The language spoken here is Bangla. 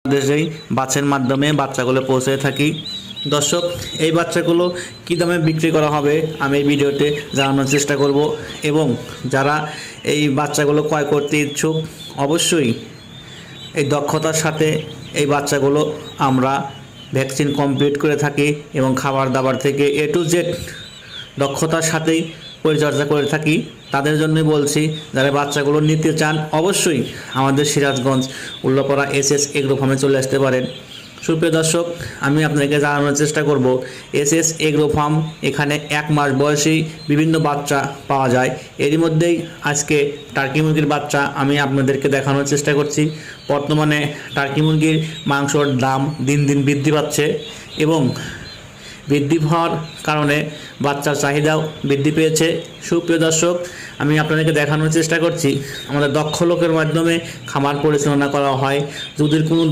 দেশেই বাচ্চার মাধ্যমে বাচ্চাগুলো পৌঁছে থাকি। দর্শক, এই বাচ্চাগুলো কী দামে বিক্রি করা হবে আমি এই ভিডিওতে জানানোর চেষ্টা করব, এবং যারা এই বাচ্চাগুলো ক্রয় করতে ইচ্ছুক অবশ্যই এই দক্ষতার সাথে এই বাচ্চাগুলো আমরা ভ্যাকসিন কমপ্লিট করে থাকি এবং খাবার দাবার থেকে A to Z দক্ষতার সাথেই পরিচর্যা করে থাকি। তাদের জন্যই বলছি, যারা বাচ্চাগুলো নিতে চান অবশ্যই আমাদের সিরাজগঞ্জ উল্লাপাড়া SS এগ্রো ফার্মে চলে আসতে পারেন। সুপ্রিয় দর্শক, আমি আপনাকে জানানোর চেষ্টা করব SS এগ্রো ফার্ম, এখানে 1 মাস বয়সী বিভিন্ন বাচ্চা পাওয়া যায়। এরই মধ্যেই আজকে টার্কি মুরগির বাচ্চা আমি আপনাদেরকে দেখানোর চেষ্টা করছি। বর্তমানে টার্কি মুরগির মাংসর দাম দিন দিন বৃদ্ধি পাচ্ছে এবং বৃদ্ধি হওয়ার কারণে বাচ্চার চাহিদাও বৃদ্ধি পেয়েছে। সুপ্রিয় দর্শক, আমি আপনাদেরকে দেখানোর চেষ্টা করছি আমাদের দক্ষ লোকের মাধ্যমে খামার পরিচালনা করা হয়। যদি কোনো